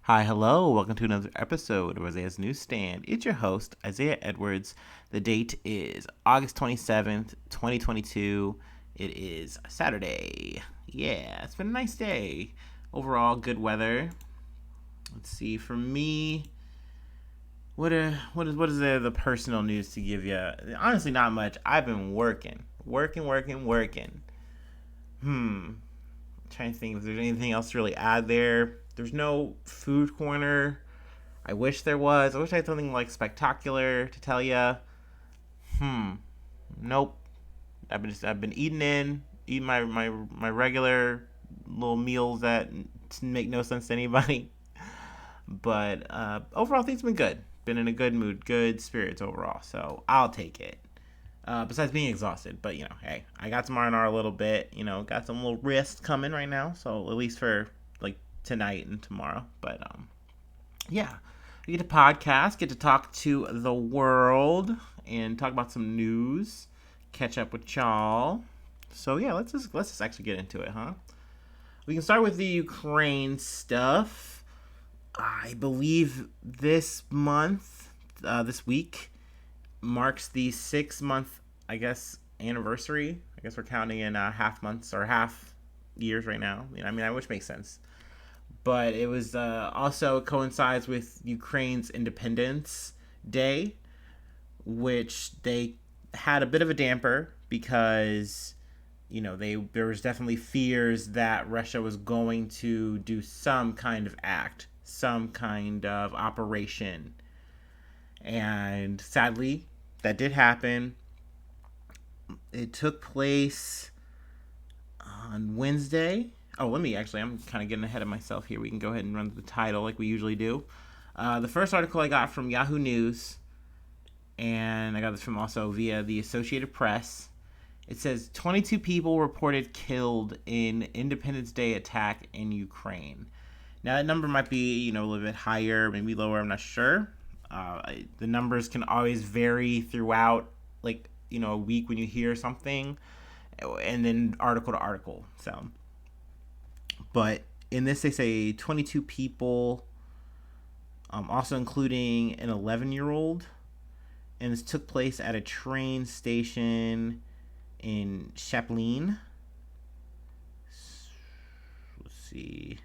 Hi, hello. Welcome to another episode of Isaiah's Newsstand. It's your host, Isaiah Edwards. The date is August 27th, 2022. It is Saturday. Yeah, it's been a nice day. Overall, good weather. Let's see. For me, what is the personal news to give you? Honestly, not much. I've been working. I'm trying to think if there's anything else to really add there. There's no food corner. I wish there was. I wish I had something like spectacular to tell you. Nope. I've been eating my regular little meals that make no sense to anybody. But overall, things have been good. Been in a good mood, good spirits overall. So I'll take it. Besides being exhausted, but hey, I got some R&R a little bit. Got some little rest coming right now. So at least for like tonight and tomorrow. But yeah, we get to podcast, get to talk to the world, and talk about some news, catch up with y'all. So yeah, let's just actually get into it, huh? We can start with the Ukraine stuff. I believe this week marks the 6 month, I guess, anniversary. I guess we're counting in half months or half years right now. Which makes sense. But it was also coincides with Ukraine's Independence Day, which they had a bit of a damper because there was definitely fears that Russia was going to do some kind of act, some kind of operation, and sadly, that did happen. It took place on Wednesday. Oh, I'm kind of getting ahead of myself here. We can go ahead and run the title like we usually do. The first article I got from Yahoo News, and I got this from also via the Associated Press. It says 22 people reported killed in Independence Day attack in Ukraine. Now, that number might be, a little bit higher, maybe lower, I'm not sure. The numbers can always vary throughout, a week when you hear something, and then article to article. So, but in this, they say 22 people, also including an 11-year-old, and this took place at a train station in Chaplin. Let's see.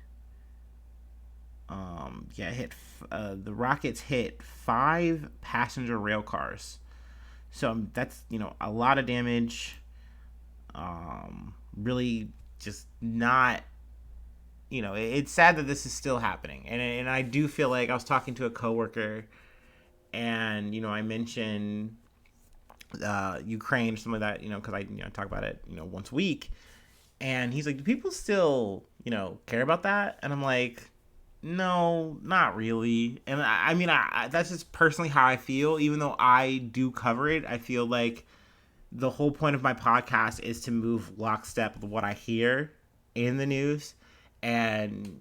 The rockets hit 5 passenger rail cars. So that's a lot of damage. Really, just not. It's sad that this is still happening, and I do feel like I was talking to a coworker, and I mentioned Ukraine or something like that, because I talk about it once a week, and he's like, do people still care about that? And I'm like, no, not really. And I that's just personally how I feel. Even though I do cover it, I feel like the whole point of my podcast is to move lockstep with what I hear in the news. And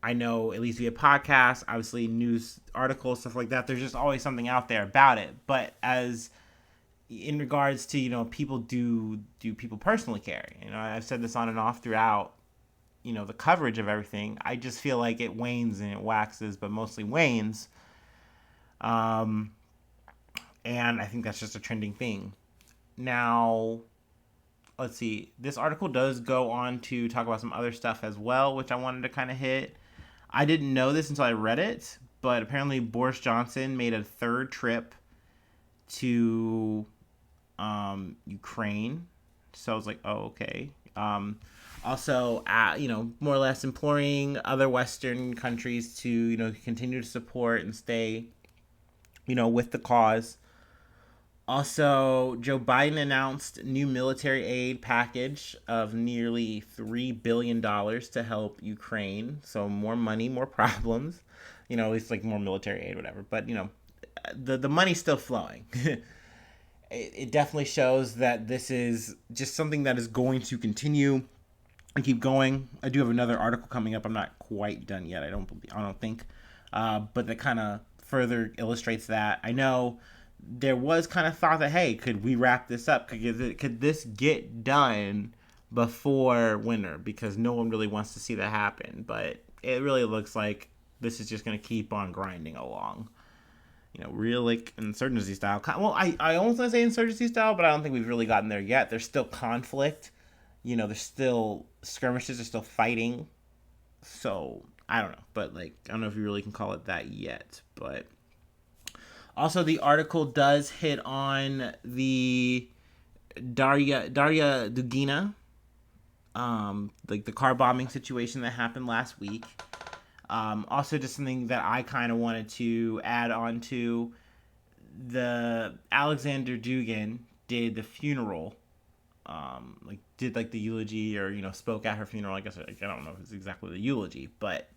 I know, at least via podcast, obviously news articles, stuff like that, there's just always something out there about it. But as in regards to people, do people personally care? I've said this on and off throughout the coverage of everything. I just feel like it wanes and it waxes, but mostly wanes. And I think that's just a trending thing. Now, let's see. This article does go on to talk about some other stuff as well, which I wanted to kind of hit. I didn't know this until I read it, but apparently Boris Johnson made a third trip to Ukraine. So I was like, oh, okay. Also, more or less imploring other Western countries to, continue to support and stay, with the cause. Also, Joe Biden announced new military aid package of nearly $3 billion to help Ukraine. So more money, more problems. At least like more military aid, whatever. But, the money's still flowing. It definitely shows that this is just something that is going to continue and keep going. I do have another article coming up. I'm not quite done yet. I don't think. But that kind of further illustrates that. I know there was kind of thought that, hey, could we wrap this up? Could this get done before winter? Because no one really wants to see that happen. But it really looks like this is just going to keep on grinding along. Real like insurgency style. Well, I almost want to say insurgency style, but I don't think we've really gotten there yet. There's still conflict. There's still skirmishes. They're still fighting. So I don't know, but like I don't know if you really can call it that yet. But also, the article does hit on the Darya Dugina, like the car bombing situation that happened last week. Also, just something that I kind of wanted to add on to, the Alexander Dugin did the funeral, did like the eulogy, or spoke at her funeral. I guess I don't know if it's exactly the eulogy, but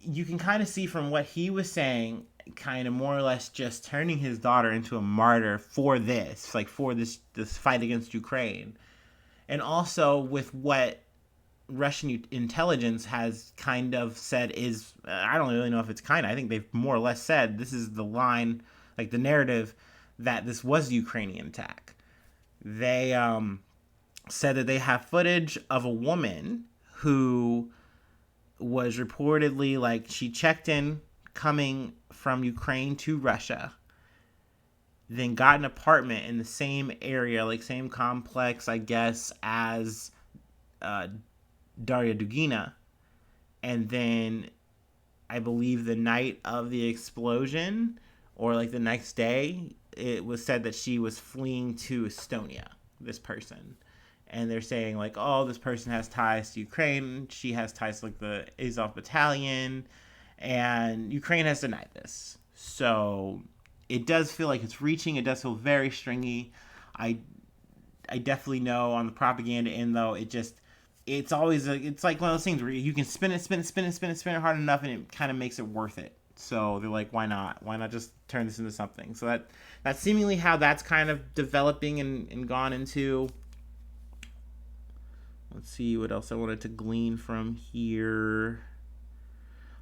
you can kind of see from what he was saying, kind of more or less just turning his daughter into a martyr for this, for this fight against Ukraine, and also with what Russian intelligence has kind of said is, I don't really know if it's I think they've more or less said this is the line, like the narrative, that this was a Ukrainian attack. They said that they have footage of a woman who was reportedly, she checked in coming from Ukraine to Russia, then got an apartment in the same area, same complex, I guess, as Darya Dugina, and then I believe the night of the explosion, or the next day, it was said that she was fleeing to Estonia, this person. And they're saying this person has ties to Ukraine, she has ties to the Azov battalion, and Ukraine has denied this. So it does feel like it's reaching. It does feel very stringy. I definitely know on the propaganda end, though, it's always it's like one of those things where you can spin it hard enough, and it kind of makes it worth it. So they're like, why not just turn this into something? So that's seemingly how that's kind of developing and gone into. Let's see what else I wanted to glean from here.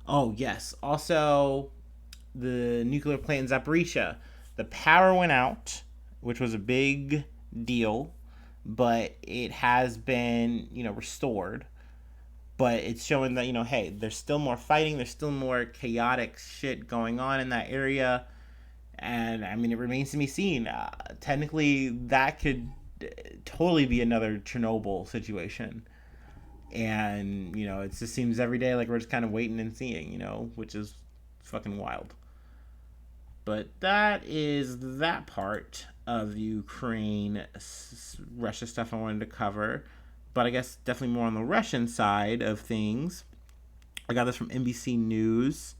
Oh yes, also the nuclear plant in Zaporizhia, the power went out, which was a big deal, but it has been, restored. But it's showing that, hey, there's still more fighting, there's still more chaotic shit going on in that area. And, I mean, it remains to be seen. Technically, that could totally be another Chernobyl situation. And, it just seems every day like we're just kind of waiting and seeing, which is fucking wild. But that is that part of Ukraine, Russia stuff I wanted to cover. But I guess definitely more on the Russian side of things. I got this from NBC News.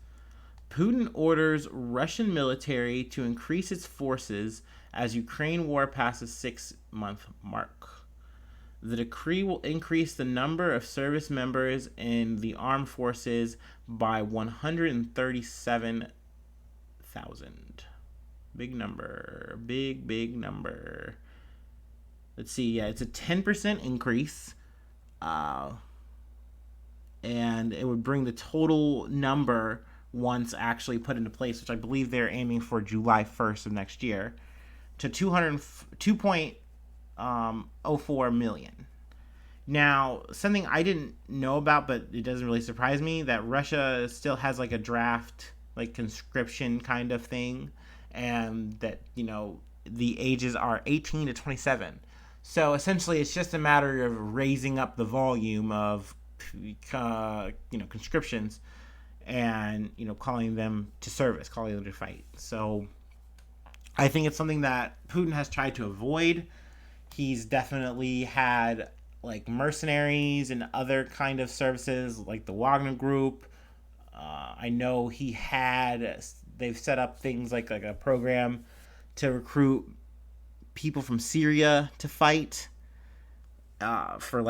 Putin orders Russian military to increase its forces as Ukraine war passes 6-month mark. The decree will increase the number of service members in the armed forces by 137,000. Big number. Big number. Let's see. Yeah, it's a 10% increase. And it would bring the total number, once actually put into place, which I believe they're aiming for July 1st of next year, to 2.04 million. Now, something I didn't know about, but it doesn't really surprise me, that Russia still has a draft, conscription kind of thing, and that, the ages are 18 to 27. So essentially, it's just a matter of raising up the volume of, conscriptions, and calling them to service, calling them to fight. So I think it's something that Putin has tried to avoid. He's definitely had mercenaries and other kind of services, like the Wagner Group. I know they've set up things like a program to recruit people from Syria to fight, for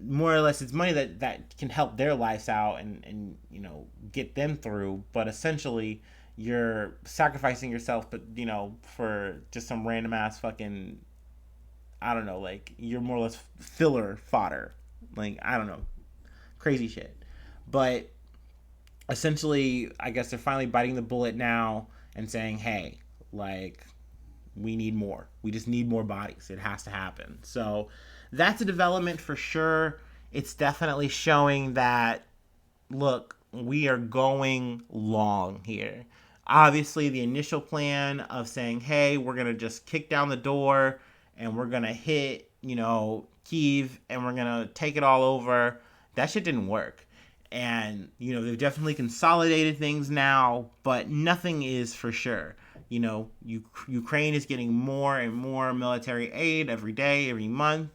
more or less it's money that can help their lives out and get them through. But essentially you're sacrificing yourself, but for just some random ass fucking, I don't know, you're more or less filler fodder. I don't know, crazy shit. But essentially, I guess they're finally biting the bullet now and saying, hey, we need more. We just need more bodies. It has to happen. So that's a development for sure. It's definitely showing that look, we are going long here. Obviously, the initial plan of saying, hey, we're going to just kick down the door and we're going to hit, Kyiv and we're going to take it all over, that shit didn't work. And, they've definitely consolidated things now, but nothing is for sure. Ukraine is getting more and more military aid every day, every month.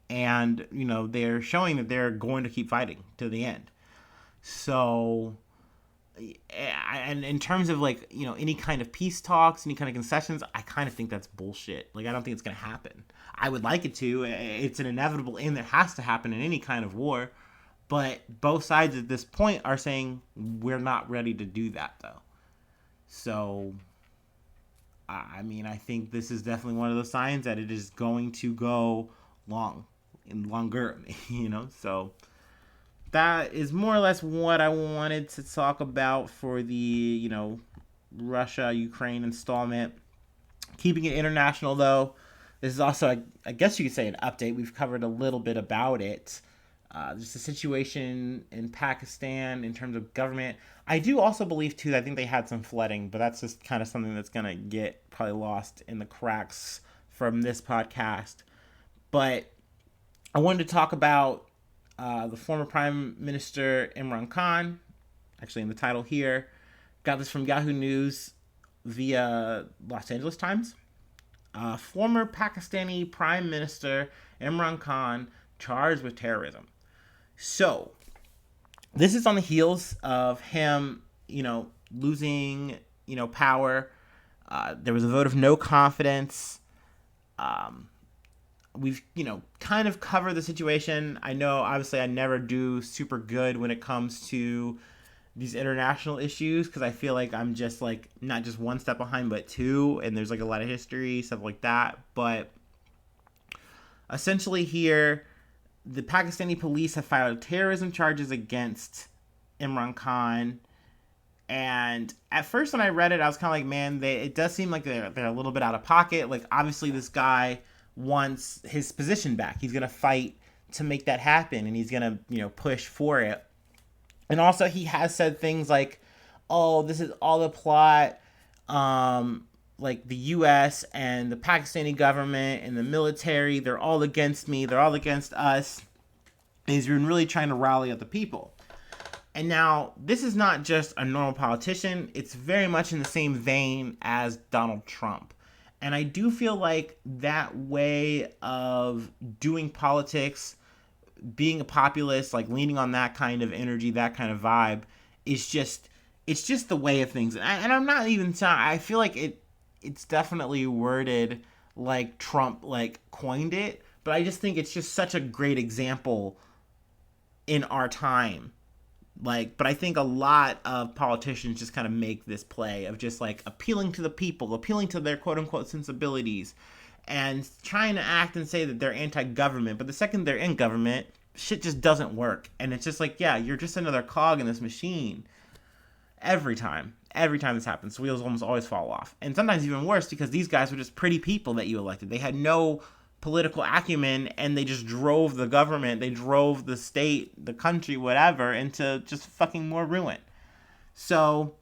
And, they're showing that they're going to keep fighting to the end. So, and in terms of any kind of peace talks, any kind of concessions, I kind of think that's bullshit. I don't think it's going to happen. I would like it to. It's an inevitable end that has to happen in any kind of war. But both sides at this point are saying we're not ready to do that, though. So, I think this is definitely one of those signs that it is going to go long and longer, So that is more or less what I wanted to talk about for the, Russia-Ukraine installment. Keeping it international, though, this is also, I guess you could say, an update. We've covered a little bit about it. Just a situation in Pakistan in terms of government. I do also believe, too, that I think they had some flooding, but that's just kind of something that's going to get probably lost in the cracks from this podcast. But I wanted to talk about the former Prime Minister Imran Khan, actually in the title here. Got this from Yahoo News via Los Angeles Times. Former Pakistani Prime Minister Imran Khan charged with terrorism. So, this is on the heels of him, losing, power. There was a vote of no confidence. We've, kind of covered the situation. I know, obviously, I never do super good when it comes to these international issues because I feel like I'm just, not just one step behind, but two, and there's, a lot of history, stuff like that. But essentially here, the Pakistani police have filed terrorism charges against Imran Khan. And at first when I read it, I was kind of like, man, it does seem like they're a little bit out of pocket. Obviously this guy wants his position back. He's going to fight to make that happen, and he's going to, push for it. And also he has said things like, oh, this is all a plot. The U.S. and the Pakistani government and the military, they're all against me. They're all against us. And he's been really trying to rally up the people. And now, this is not just a normal politician. It's very much in the same vein as Donald Trump. And I do feel like that way of doing politics, being a populist, leaning on that kind of energy, that kind of vibe, is just, it's just the way of things. And I'm not even saying, I feel like it's definitely worded like Trump coined it, but I just think it's just such a great example in our time. But I think a lot of politicians just kind of make this play of just appealing to the people, appealing to their quote unquote sensibilities, and trying to act and say that they're anti-government. But the second they're in government, shit just doesn't work. And it's just yeah, you're just another cog in this machine. Every time this happens, wheels almost always fall off. And sometimes even worse because these guys were just pretty people that you elected. They had no political acumen, and they just drove the government, they drove the state, the country, whatever, into just fucking more ruin. So,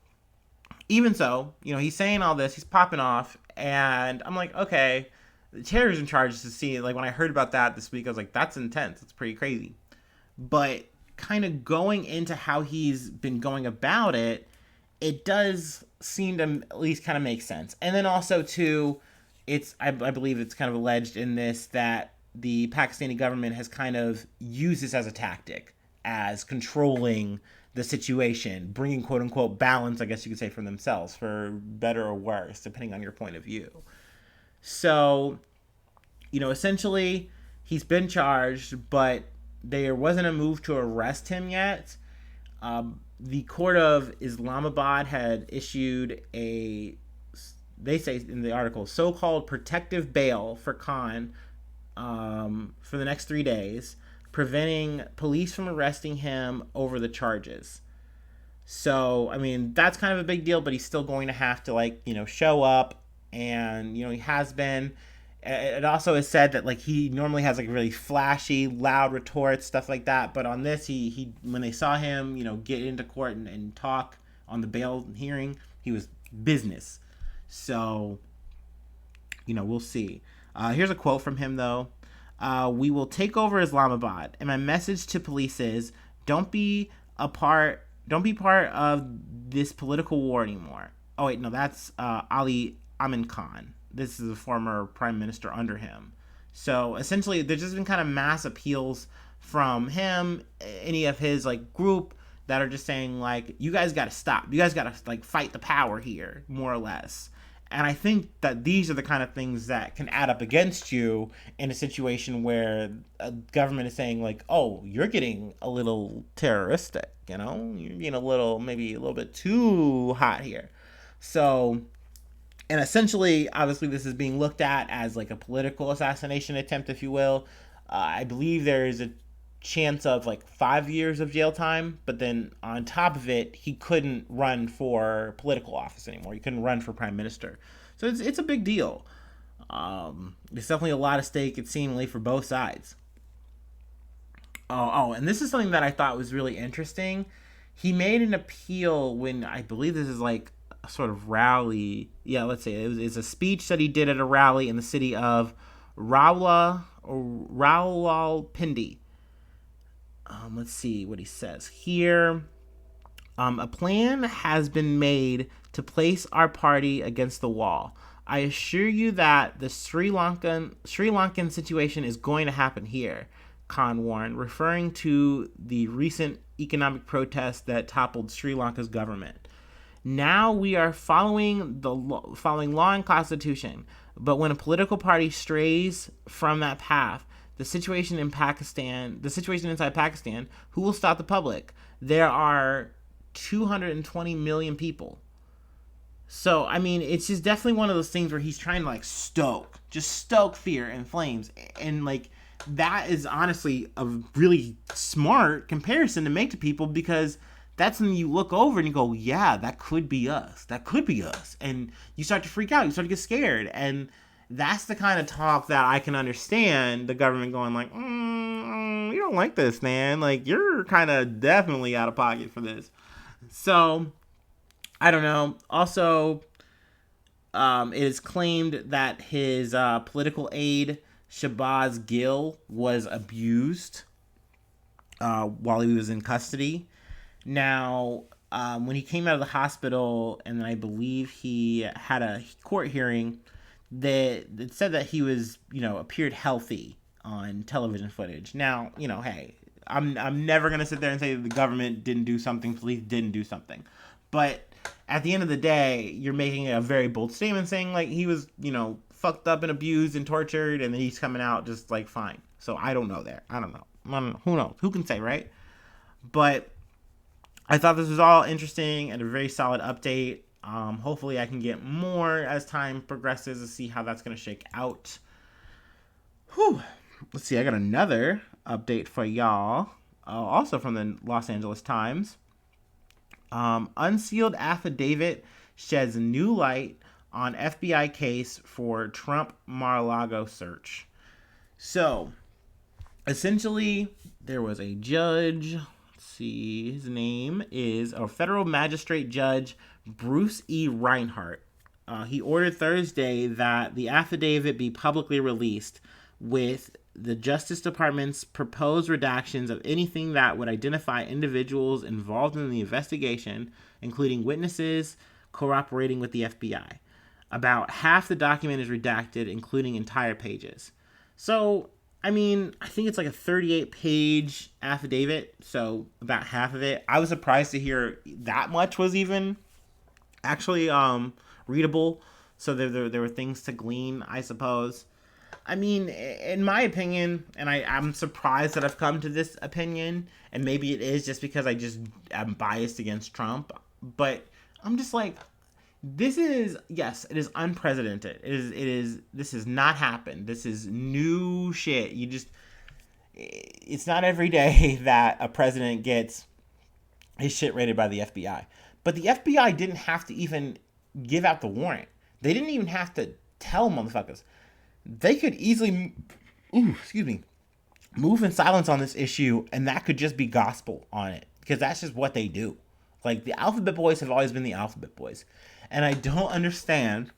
even so, he's saying all this, he's popping off, and I'm like, okay, the terrorism charges to see, when I heard about that this week, I was like, that's intense, it's pretty crazy. But kind of going into how he's been going about it, it does seem to at least kind of make sense. And then also, too, I believe it's kind of alleged in this that the Pakistani government has kind of used this as a tactic, as controlling the situation, bringing quote-unquote balance, I guess you could say, for themselves, for better or worse, depending on your point of view. So, essentially, he's been charged, but there wasn't a move to arrest him yet. The court of Islamabad had issued they say in the article, so-called protective bail for Khan for the next 3 days, preventing police from arresting him over the charges. So, that's kind of a big deal, but he's still going to have to, show up, and, he has been. It also is said that like he normally has like really flashy, loud retorts, stuff like that. But on this, he when they saw him, get into court and talk on the bail hearing, he was business. So, we'll see. Here's a quote from him though. We will take over Islamabad, and my message to police is: don't be don't be part of this political war anymore. Oh wait, no, that's Ali Imran Khan. This is a former prime minister under him. So essentially, there's just been kind of mass appeals from him, any of his like group that are just saying like, you guys got to stop. You guys got to like fight the power here, more or less. And I think that these are the kind of things that can add up against you in a situation where a government is saying like, oh, you're getting a little terroristic, you're getting maybe a little bit too hot here. So, and essentially, obviously, this is being looked at as like a political assassination attempt, if you will. I believe there is a chance of like 5 years of jail time, but then on top of it, he couldn't run for political office anymore. He couldn't run for prime minister. So it's a big deal. There's definitely a lot of stake, it seemingly, for both sides. And this is something that I thought was really interesting. He made an appeal when, I believe this is like a sort of rally. Yeah, let's say it's a speech that he did at a rally in the city of Rawalpindi. Let's see what he says here. A plan has been made to place our party against the wall. I assure you that the Sri Lankan situation is going to happen here, Khan warned, referring to the recent economic protests that toppled Sri Lanka's government. Now we are following law and constitution, but when a political party strays from that path, the situation inside Pakistan, who will stop the public? There are 220 million people. So, I mean, it's just definitely one of those things where he's trying to like stoke fear and flames. And like, that is honestly a really smart comparison to make to people, because that's when you look over and you go, yeah, that could be us. That could be us. And you start to freak out. You start to get scared. And that's the kind of talk that I can understand the government going like, you don't like this, man. Like, you're kind of definitely out of pocket for this. So, I don't know. Also, it is claimed that his political aide, Shabazz Gill, was abused while he was in custody. Now, when he came out of the hospital, and I believe he had a court hearing, it said that he was, appeared healthy on television footage. Now, hey, I'm never gonna sit there and say that the government didn't do something, police didn't do something, but at the end of the day, you're making a very bold statement saying like he was, fucked up and abused and tortured, and then he's coming out just like fine. So I don't know there. I don't know. Who knows? Who can say, right? But I thought this was all interesting and a very solid update. Hopefully I can get more as time progresses to see how that's going to shake out. Whew. Let's see. I got another update for y'all. Also from the Los Angeles Times. Unsealed Affidavit sheds new light on FBI case for Trump Mar-a-Lago search. So, essentially, there was a judge. Let's see. His name is a federal magistrate judge, Bruce E. Reinhart. He ordered Thursday that the affidavit be publicly released with the Justice Department's proposed redactions of anything that would identify individuals involved in the investigation, including witnesses cooperating with the FBI. About half the document is redacted, including entire pages. So, I mean, I think it's like a 38-page affidavit, so about half of it. I was surprised to hear that much was even actually readable, so there were things to glean, I suppose. I mean, in my opinion, and I'm surprised that I've come to this opinion, and maybe it is just because I'm biased against Trump, but I'm just like, this is, yes, it is unprecedented. This has not happened. This is new shit. It's not every day that a president gets his shit raided by the FBI. But the FBI didn't have to even give out the warrant. They didn't even have to tell motherfuckers. they could easily, excuse me, move in silence on this issue, and that could just be gospel on it, because that's just what they do. Like, the Alphabet Boys have always been the Alphabet Boys, and I don't understand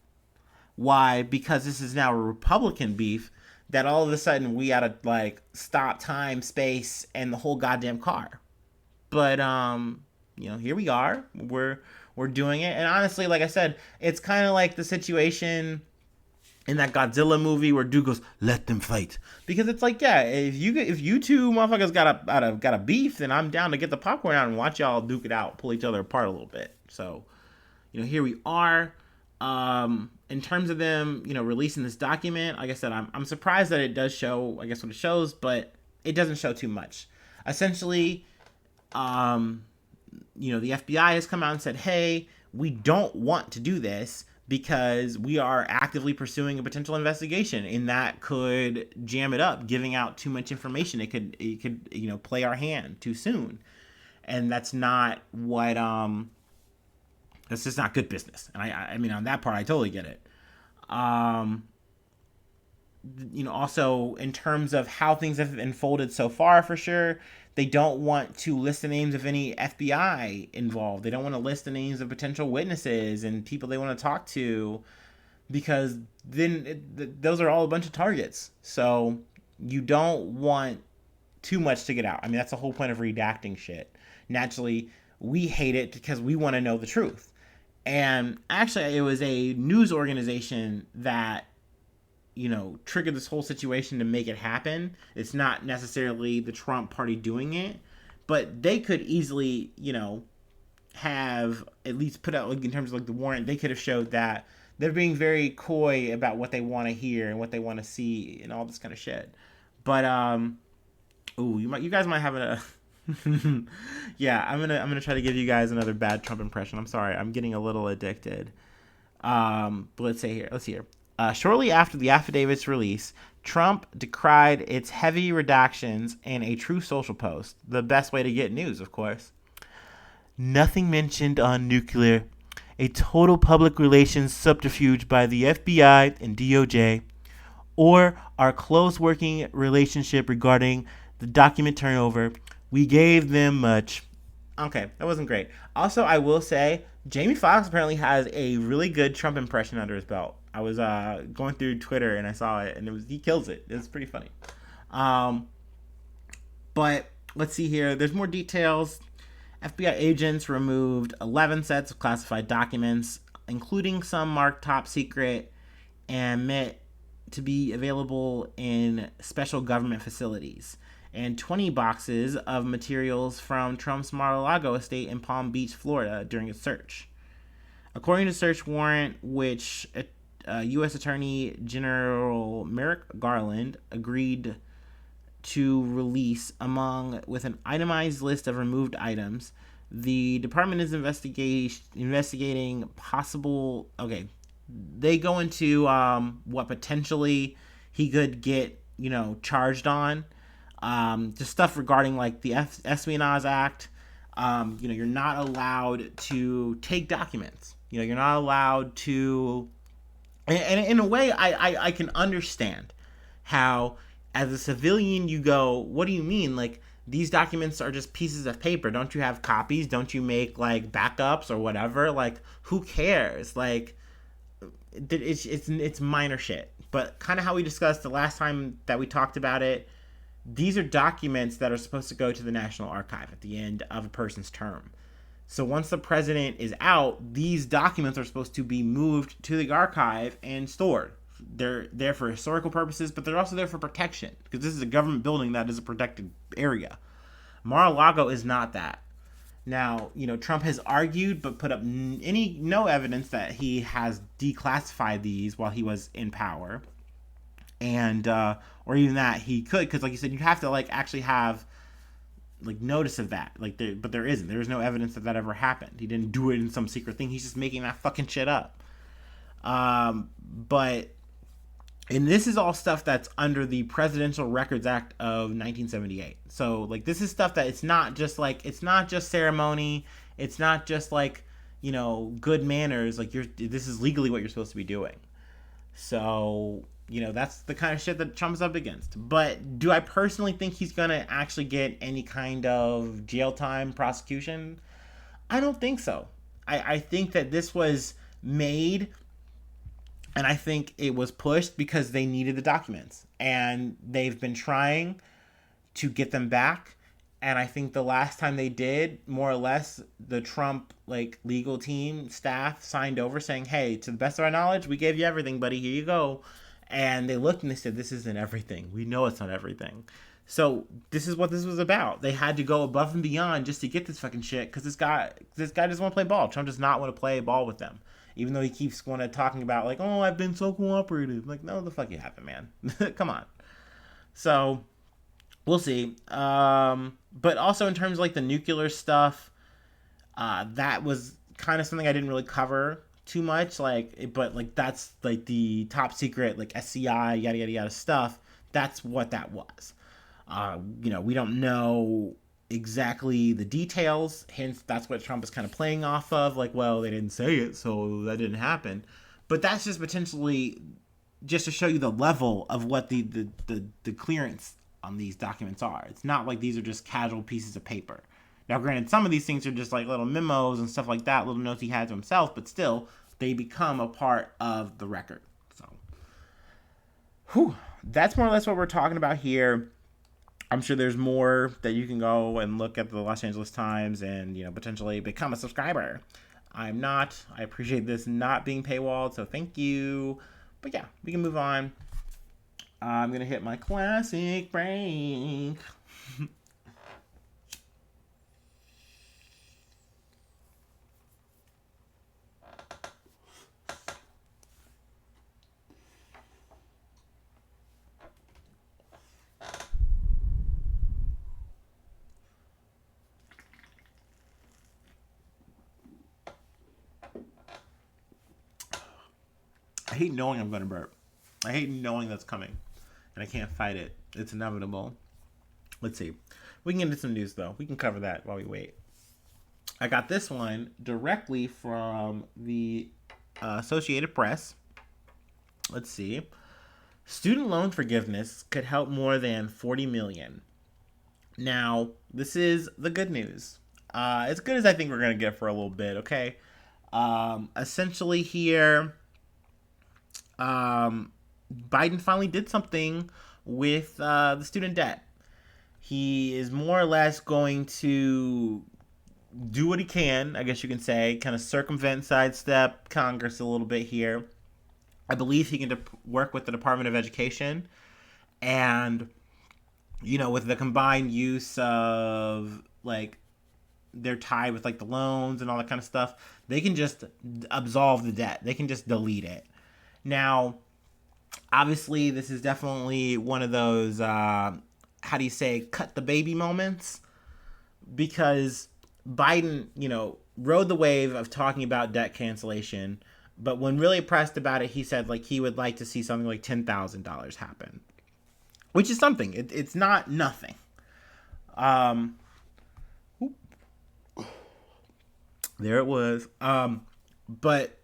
why, because this is now a Republican beef, that all of a sudden we gotta like stop time, space, and the whole goddamn car. But here we are. We're doing it, and honestly, like I said, it's kind of like the situation in that Godzilla movie where dude goes, "Let them fight," because it's like, yeah, if you two motherfuckers got a beef, then I'm down to get the popcorn out and watch y'all duke it out, pull each other apart a little bit. So, here we are. In terms of them, releasing this document, like I said, I'm surprised that it does show, I guess, what it shows, but it doesn't show too much. Essentially, the FBI has come out and said, hey, we don't want to do this because we are actively pursuing a potential investigation, and that could jam it up, giving out too much information. It could play our hand too soon. And that's not what, that's just not good business. And I mean, on that part, I totally get it. Also in terms of how things have unfolded so far, for sure, they don't want to list the names of any FBI involved. They don't want to list the names of potential witnesses and people they want to talk to, because then those are all a bunch of targets. So you don't want too much to get out. I mean, that's the whole point of redacting shit. Naturally, we hate it because we want to know the truth. And actually, it was a news organization that, triggered this whole situation to make it happen. It's not necessarily the Trump party doing it, but they could easily, have at least put out, like, in terms of like the warrant, they could have showed that they're being very coy about what they want to hear and what they want to see and all this kind of shit. But you guys might have a yeah, I'm gonna try to give you guys another bad Trump impression. I'm sorry, I'm getting a little addicted. But let's see here. Shortly after the affidavit's release, Trump decried its heavy redactions in a Truth Social post. The best way to get news, of course. Nothing mentioned on nuclear. A total public relations subterfuge by the FBI and DOJ, or our close working relationship regarding the document turnover. We gave them much. Okay, that wasn't great. Also, I will say, Jamie Foxx apparently has a really good Trump impression under his belt. I was going through Twitter and I saw it, and he kills it. It's pretty funny. But let's see here. There's more details. FBI agents removed 11 sets of classified documents, including some marked top secret and meant to be available in special government facilities, and 20 boxes of materials from Trump's Mar-a-Lago estate in Palm Beach, Florida, during a search. According to the search warrant, which U.S. Attorney General Merrick Garland agreed to release with an itemized list of removed items, the department is investigating possible... Okay, they go into what potentially he could get, charged on. Just stuff regarding like the Espionage Act. You're not allowed to take documents. You're not allowed to, and in a way, I can understand how, as a civilian, you go, what do you mean? Like, these documents are just pieces of paper. Don't you have copies? Don't you make like backups or whatever? Like, who cares? Like, it's minor shit. But kind of how we discussed the last time that we talked about it, these are documents that are supposed to go to the National Archive at the end of a person's term. So once the president is out, these documents are supposed to be moved to the archive and stored. They're there for historical purposes, but they're also there for protection, because this is a government building that is a protected area. Mar-a-Lago is not that. Now, Trump has argued but put up no evidence that he has declassified these while he was in power. And or even that he could, because like you said, you have to like actually have like notice of that, but there isn't. There is no evidence that ever happened. He didn't do it in some secret thing. He's just making that fucking shit up. But and this is all stuff that's under the Presidential Records Act of 1978. So like, this is stuff that it's not just ceremony. It's not just like, good manners. Like, this is legally what you're supposed to be doing. So That's the kind of shit that Trump's up against. But do I personally think he's going to actually get any kind of jail time prosecution? I don't think so. I think that this was made, and I think it was pushed because they needed the documents. And they've been trying to get them back. And I think the last time they did, more or less, the Trump legal team staff signed over saying, hey, to the best of our knowledge, we gave you everything, buddy. Here you go. And they looked and they said, this isn't everything. We know it's not everything. So this is what this was about. They had to go above and beyond just to get this fucking shit because this guy doesn't want to play ball. Trump does not want to play ball with them. Even though he keeps going to talking about oh, I've been so cooperative. No, the fuck you haven't, man. Come on. So we'll see. But also in terms of the nuclear stuff, that was kind of something I didn't really cover too much. But that's the top secret SCI yada yada yada stuff. That's what that was. We don't know exactly the details. Hence, that's what Trump is kind of playing off of. Well, they didn't say it, so that didn't happen. But that's just potentially just to show you the level of what the clearance on these documents are. It's not like these are just casual pieces of paper. Now, granted, some of these things are just little memos and stuff like that, little notes he had to himself, but still, they become a part of the record. So, that's more or less what we're talking about here. I'm sure there's more that you can go and look at the Los Angeles Times and, potentially become a subscriber. I'm not. I appreciate this not being paywalled, so thank you. But yeah, we can move on. I'm going to hit my classic break. I hate knowing I'm going to burp. I hate knowing that's coming. And I can't fight it. It's inevitable. Let's see. We can get into some news, though. We can cover that while we wait. I got this one directly from the Associated Press. Let's see. Student loan forgiveness could help more than 40 million. Now, this is the good news. As good as I think we're going to get for a little bit, okay? Essentially here, Biden finally did something with the student debt. He is more or less going to do what he can, I guess you can say, kind of circumvent, sidestep Congress a little bit here. I believe he can work with the Department of Education, and with the combined use of they're tied with the loans and all that kind of stuff, they can just absolve the debt. They can just delete it. Now, obviously, this is definitely one of those, how do you say, cut the baby moments, because Biden, rode the wave of talking about debt cancellation, but when really pressed about it, he said he would like to see something like $10,000 happen, which is something. It's not nothing. There it was. But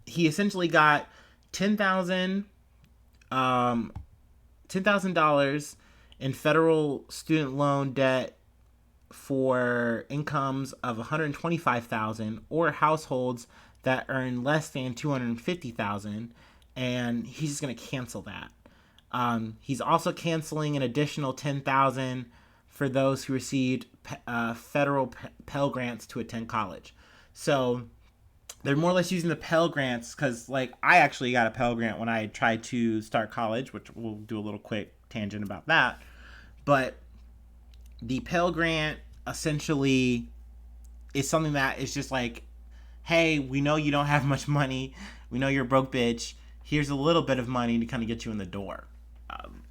he essentially got $10,000 in federal student loan debt for incomes of $125,000 or households that earn less than $250,000, and he's just going to cancel that. He's also canceling an additional $10,000 for those who received federal Pell Grants to attend college. So they're more or less using the Pell Grants because, I actually got a Pell Grant when I tried to start college, which we'll do a little quick tangent about that. But the Pell Grant essentially is something that is just hey, we know you don't have much money. We know you're a broke bitch. Here's a little bit of money to kind of get you in the door.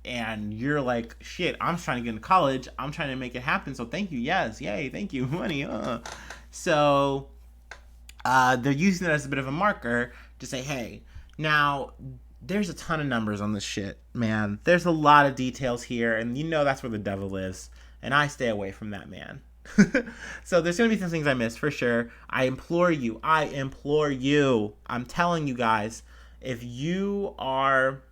And you're shit, I'm trying to get into college. I'm trying to make it happen. So thank you. Yes. Yay. Thank you. Money. So they're using it as a bit of a marker to say, hey, now there's a ton of numbers on this shit, man. There's a lot of details here. And that's where the devil lives. And I stay away from that, man. So there's going to be some things I missed for sure. I implore you. I'm telling you guys, if you are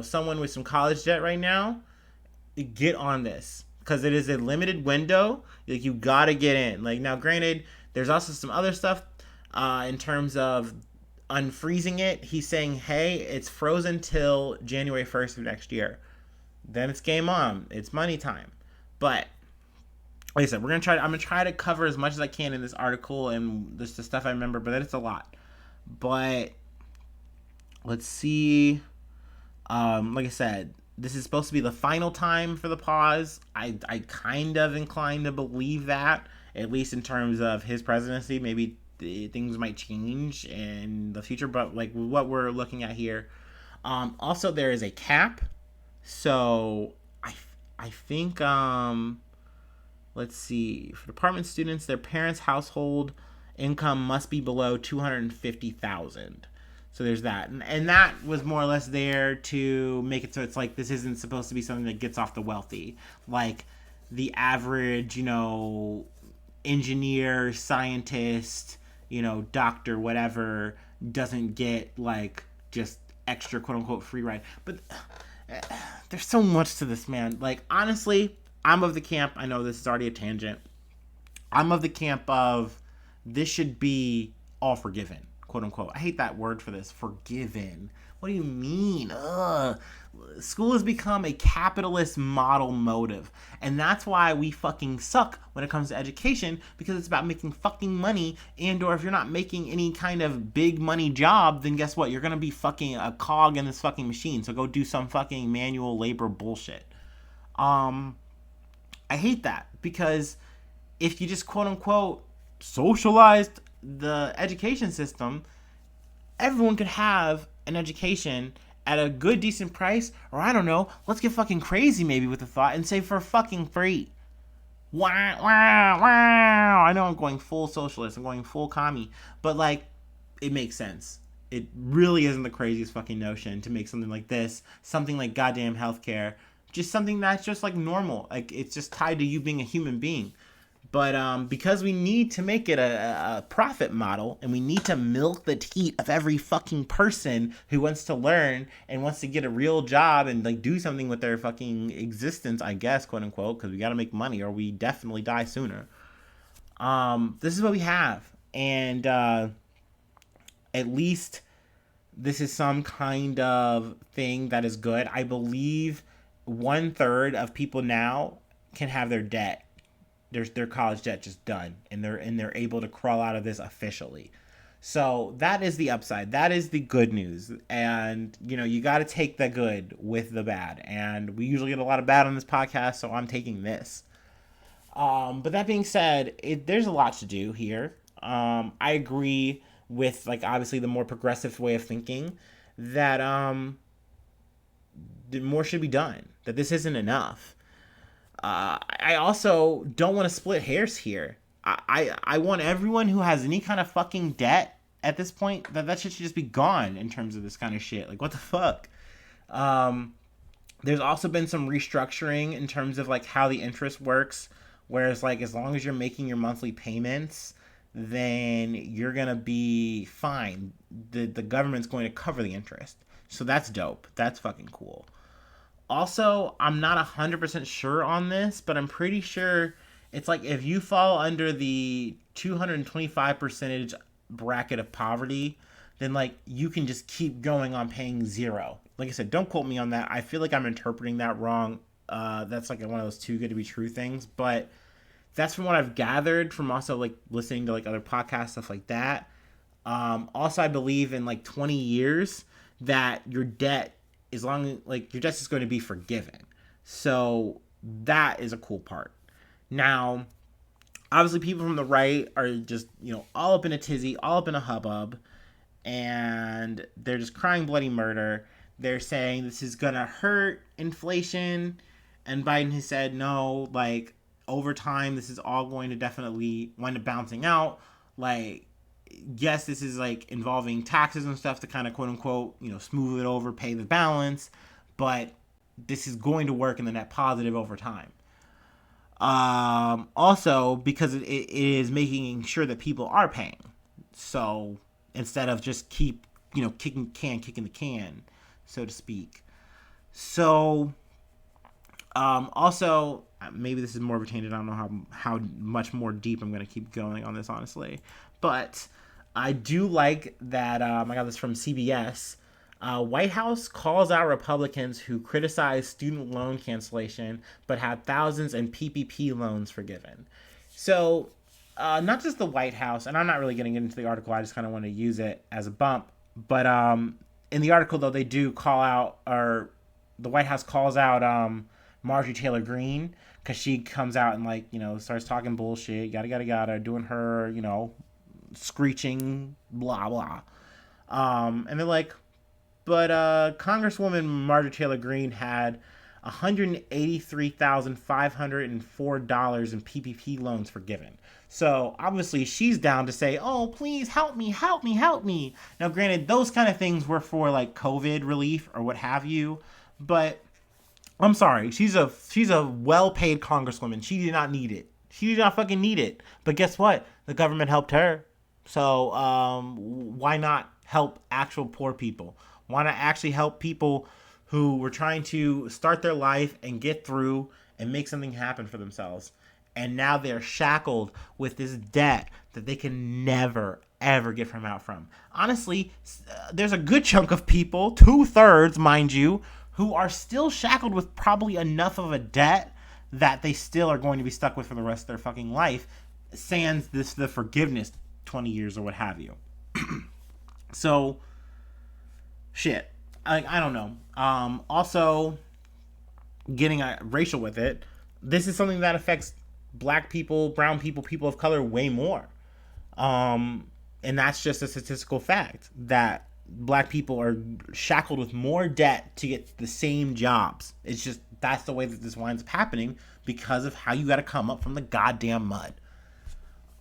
someone with some college debt right now, get on this, because it is a limited window. Like, you gotta get in. Like, now, granted, there's also some other stuff in terms of unfreezing it. He's saying, hey, it's frozen till January 1st of next year. Then it's game on. It's money time. But like I said, I'm gonna try to cover as much as I can in this article and just the stuff I remember, but it's a lot. But let's see. Like I said, this is supposed to be the final time for the pause. I kind of inclined to believe that, at least in terms of his presidency. Maybe things might change in the future, but like what we're looking at here. Also, there is a cap. So I think let's see, for department students, their parents' household income must be below 250,000. So there's that, and that was more or less there to make it so it's like this isn't supposed to be something that gets off the wealthy. Like, the average, engineer, scientist, doctor, whatever, doesn't get like just extra quote unquote free ride. But there's so much to this, man. Like, honestly, I'm of the camp, I know this is already a tangent, I'm of the camp of this should be all forgiven, quote unquote. I hate that word for this, forgiven. What do you mean? Ugh. School has become a capitalist model motive. And that's why we fucking suck when it comes to education, because it's about making fucking money. And or if you're not making any kind of big money job, then guess what? You're going to be fucking a cog in this fucking machine. So go do some fucking manual labor bullshit. I hate that, because if you just quote unquote socialized the education system, everyone could have an education at a good, decent price, or I don't know, let's get fucking crazy maybe with the thought and say for fucking free. Wow, wow, wow. I know I'm going full socialist, I'm going full commie, but like, it makes sense. It really isn't the craziest fucking notion to make something like this, something like goddamn healthcare, just something that's just like normal. Like, it's just tied to you being a human being. But because we need to make it a profit model, and we need to milk the teat of every fucking person who wants to learn and wants to get a real job and like do something with their fucking existence, I guess, quote unquote, because we got to make money or we definitely die sooner. This is what we have, and at least this is some kind of thing that is good. I believe 1/3 of people now can have their debt, their college debt, just done, and they're able to crawl out of this officially. So that is the upside. That is the good news. And you got to take the good with the bad. And we usually get a lot of bad on this podcast, so I'm taking this. But that being said, there's a lot to do here. I agree with, like, obviously the more progressive way of thinking that more should be done, that this isn't enough. I also don't want to split hairs here. I want everyone who has any kind of fucking debt at this point, that shit should just be gone in terms of this kind of shit. Like, what the fuck? There's also been some restructuring in terms of like how the interest works, whereas like as long as you're making your monthly payments, then you're gonna be fine. The government's going to cover the interest. So that's dope. That's fucking cool. Also, I'm not 100% sure on this, but I'm pretty sure it's like if you fall under the 225% bracket of poverty, then like you can just keep going on paying zero. Like I said, don't quote me on that. I feel like I'm interpreting that wrong. That's like one of those too good to be true things, but that's from what I've gathered from also like listening to like other podcasts, stuff like that. Also, I believe in like 20 years that your debt, as long like your debt is going to be forgiven. So that is a cool part. Now, obviously people from the right are just, all up in a tizzy, all up in a hubbub, and they're just crying bloody murder. They're saying this is going to hurt inflation, and Biden has said no, like over time this is all going to definitely wind up bouncing out. Like, yes, this is like involving taxes and stuff to kind of quote unquote, smooth it over, pay the balance, but this is going to work in the net positive over time. Also, because it is making sure that people are paying. So instead of just keep, kicking the can, so to speak. So, also, maybe this is more of a tangent. I don't know how much more deep I'm going to keep going on this, honestly. But I do like that. I got this from CBS. White House calls out Republicans who criticize student loan cancellation but had thousands in PPP loans forgiven. So, not just the White House, and I'm not really getting into the article. I just kind of want to use it as a bump. But in the article, though, they do call out, or the White House calls out Marjorie Taylor Greene, because she comes out and, like, starts talking bullshit, yada, doing her, screeching, blah, blah. And they're like, but Congresswoman Marjorie Taylor Greene had $183,504 in PPP loans forgiven. So obviously she's down to say, "Oh, please help me, help me, help me." Now, granted, those kind of things were for like COVID relief or what have you, but I'm sorry, she's a well-paid congresswoman. She did not need it. She did not fucking need it. But guess what? The government helped her. So why not help actual poor people? Why not actually help people who were trying to start their life and get through and make something happen for themselves? And now they're shackled with this debt that they can never, ever get out from. Honestly, there's a good chunk of people, 2/3, mind you, who are still shackled with probably enough of a debt that they still are going to be stuck with for the rest of their fucking life, sans the forgiveness 20 years or what have you. So, shit. I don't know. Also, getting racial with it, this is something that affects black people, brown people, people of color way more. And that's just a statistical fact that black people are shackled with more debt to get the same jobs. It's just, that's the way that this winds up happening because of how you got to come up from the goddamn mud.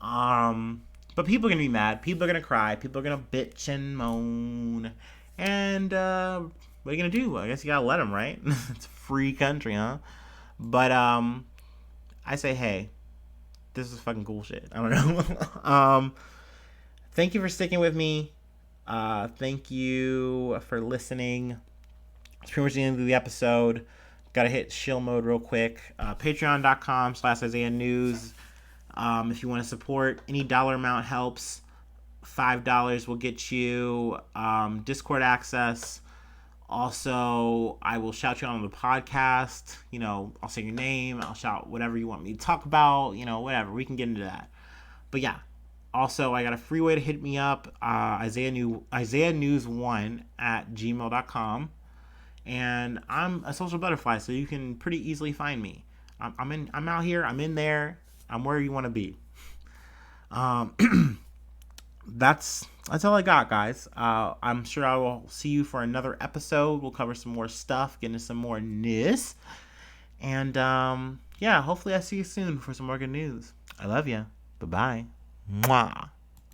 But people are going to be mad. People are going to cry. People are going to bitch and moan. And, what are you going to do? I guess you got to let them, right? It's a free country, huh? But, I say, hey, this is fucking cool shit. I don't know. Thank you for sticking with me. Thank you for listening. It's pretty much the end of the episode. Gotta hit shill mode real quick. Patreon.com/Isaiah News. If you want to support, any dollar amount helps. $5 will get you Discord access. Also, I will shout you out on the podcast. I'll say your name. I'll shout whatever you want me to talk about. Whatever. We can get into that. But yeah. Also, I got a free way to hit me up. Isaiah News1 at gmail.com. And I'm a social butterfly, so you can pretty easily find me. I'm out here. I'm in there. I'm where you want to be. That's all I got, guys. I'm sure I will see you for another episode. We'll cover some more stuff, get into some more news. And, yeah, hopefully I see you soon for some more good news. I love you. Bye-bye. Mwah.